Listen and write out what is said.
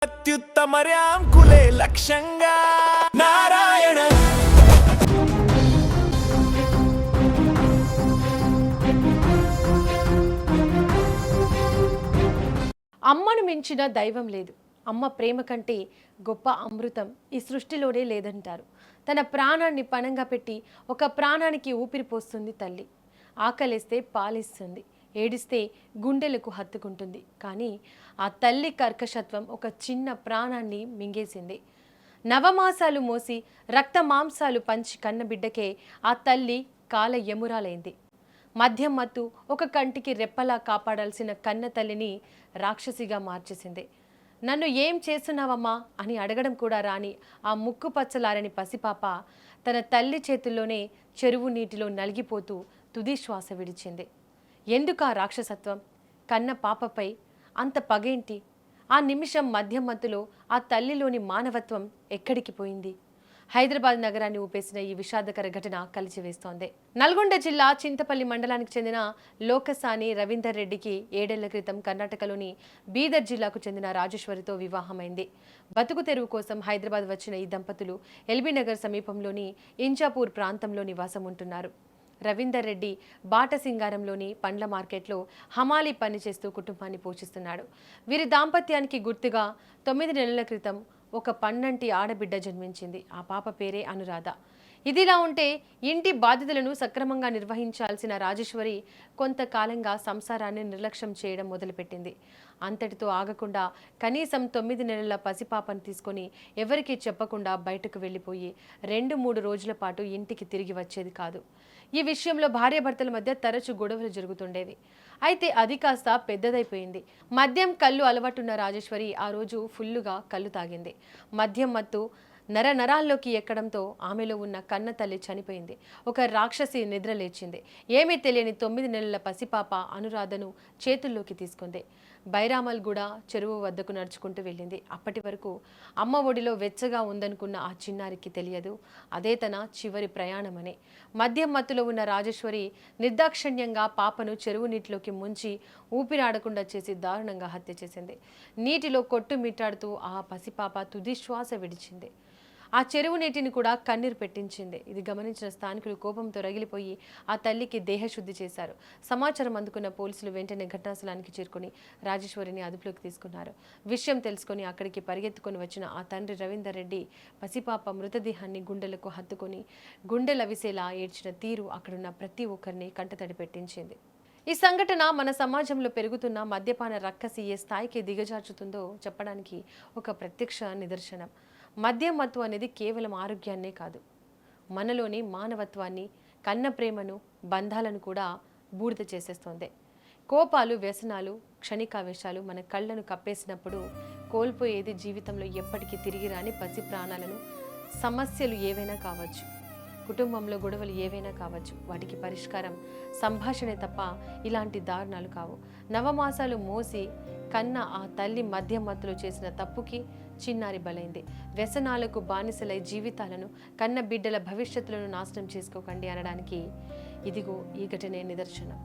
అత్యుత్తమర్యాంకులే లక్ష్యంగా నారాయణ. అమ్మను మించిన దైవం లేదు. అమ్మ ప్రేమ కంటే గొప్ప అమృతం ఈ సృష్టిలోనే లేదంటారు. తన ప్రాణాన్ని పణంగా పెట్టి ఒక ప్రాణానికి ఊపిరి పోస్తుంది తల్లి. ఆకలిస్తే పాలిస్తుంది, ఏడిస్తే గుండెలకు హత్తుకుంటుంది. కానీ ఆ తల్లి కర్కశత్వం ఒక చిన్న ప్రాణాన్ని మింగేసింది. నవమాసాలు మోసి రక్త మాంసాలు పంచి కన్నబిడ్డకే ఆ తల్లి కాల యమురాలైంది. మద్యం మత్తు ఒక కంటికి రెప్పలా కాపాడాల్సిన కన్న తల్లిని రాక్షసిగా మార్చేసింది. నన్ను ఏం చేస్తున్నావమ్మా అని అడగడం కూడా రాని ఆ ముక్కు పచ్చలారని పసిపాప తన తల్లి చేతుల్లోనే చెరువు నీటిలో నలిగిపోతూ తుది శ్వాస విడిచింది. ఎందుకు ఆ రాక్షసత్వం? కన్న పాపపై అంత పగేంటి? ఆ నిమిషం మద్యం మత్తులో ఆ తల్లిలోని మానవత్వం ఎక్కడికి పోయింది? హైదరాబాద్ నగరాన్ని ఊపేసిన ఈ విషాదకర ఘటన కలిచివేస్తోంది. నల్గొండ జిల్లా చింతపల్లి మండలానికి చెందిన లోకసాని రవీందర్ రెడ్డికి 7 ఏళ్ల క్రితం కర్ణాటకలోని బీదర్ జిల్లాకు చెందిన రాజేశ్వరితో వివాహమైంది. బతుకు తెరువు కోసం హైదరాబాద్ వచ్చిన ఈ దంపతులు ఎల్బీ నగర్ సమీపంలోని ఇంజాపూర్ ప్రాంతంలో నివాసం ఉంటున్నారు. రవీందర్ రెడ్డి బాటసింగారంలోని పండ్ల మార్కెట్లో హమాలీ పనిచేస్తూ కుటుంబాన్ని పోషిస్తున్నాడు. వీరి దాంపత్యానికి గుర్తుగా 9 నెలల క్రితం ఒక పన్నంటి ఆడబిడ్డ జన్మించింది. ఆ పాప పేరే అనురాధ. ఇదిలా ఉంటే ఇంటి బాధ్యతలను సక్రమంగా నిర్వహించాల్సిన రాజేశ్వరి కొంతకాలంగా సంసారాన్ని నిర్లక్ష్యం చేయడం మొదలుపెట్టింది. అంతటితో ఆగకుండా కనీసం 9 నెలల పసిపాపను తీసుకొని ఎవరికీ చెప్పకుండా బయటకు వెళ్ళిపోయి 2-3 రోజుల పాటు ఇంటికి తిరిగి వచ్చేది కాదు. ఈ విషయంలో భార్యాభర్తల మధ్య తరచు గొడవలు జరుగుతుండేవి. అయితే అది కాస్త పెద్దదైపోయింది. మద్యం కళ్ళు అలవాటున్న రాజేశ్వరి ఆ రోజు ఫుల్లుగా కళ్ళు తాగింది. మద్యం మత్తు నరాల్లోకి ఎక్కడంతో ఆమెలో ఉన్న కన్న తల్లి చనిపోయింది. ఒక రాక్షసి నిద్ర లేచింది. ఏమీ తెలియని 9 నెలల పసిపాప అనురాధను చేతుల్లోకి తీసుకుంది. బైరామల్గూడ చెరువు వద్దకు నడుచుకుంటూ వెళ్ళింది. అప్పటి వరకు అమ్మ ఒడిలో వెచ్చగా ఉందనుకున్న ఆ చిన్నారికి తెలియదు అదే తన చివరి ప్రయాణమని. మద్యం మత్తులో ఉన్న రాజేశ్వరి నిర్దాక్షిణ్యంగా పాపను చెరువు నీటిలోకి ముంచి ఊపిరాడకుండా చేసి దారుణంగా హత్య చేసింది. నీటిలో కొట్టుమిట్టాడుతూ ఆ పసిపాప తుది శ్వాస విడిచింది. ఆ చెరువు నీటిని కూడా కన్నీరు పెట్టించింది. ఇది గమనించిన స్థానికులు కోపంతో రగిలిపోయి ఆ తల్లికి దేహశుద్ధి చేశారు. సమాచారం అందుకున్న పోలీసులు వెంటనే ఘటనాస్థలానికి చేరుకుని రాజేశ్వరిని అదుపులోకి తీసుకున్నారు. విషయం తెలుసుకుని అక్కడికి పరిగెత్తుకొని వచ్చిన ఆ తండ్రి రవీందర్ రెడ్డి పసిపాప మృతదేహాన్ని గుండెలకు హత్తుకొని గుండెలవిసేలా ఏడ్చిన తీరు అక్కడున్న ప్రతి ఒక్కరిని కంటతడి పెట్టించింది. ఈ సంఘటన మన సమాజంలో పెరుగుతున్న మద్యపాన రక్కసి ఏ స్థాయికి దిగజార్చుతుందో చెప్పడానికి ఒక ప్రత్యక్ష నిదర్శనం. మద్యం మత్తు అనేది కేవలం ఆరోగ్యాన్నే కాదు, మనలోని మానవత్వాన్ని, కన్న ప్రేమను, బంధాలను కూడా బూడిద చేసేస్తోంది. కోపాలు, వ్యసనాలు, క్షణికావేశాలు మన కళ్ళను కప్పేసినప్పుడు కోల్పోయేది జీవితంలో ఎప్పటికీ తిరిగి రాని పసి ప్రాణాలను. సమస్యలు ఏవైనా కావచ్చు, కుటుంబంలో గొడవలు ఏవైనా కావచ్చు, వాటికి పరిష్కారం సంభాషణే తప్ప ఇలాంటి దారుణాలు కావు. నవమాసాలు మోసి కన్న ఆ తల్లి మద్యం మత్తులో చేసిన తప్పుకి చిన్నారి బలైంది. వ్యసనాలకు బానిసలై జీవితాలను, కన్న బిడ్డల భవిష్యత్తులను నాశనం చేసుకోకండి అనడానికి ఇదిగో ఈ ఘటనే నిదర్శనం.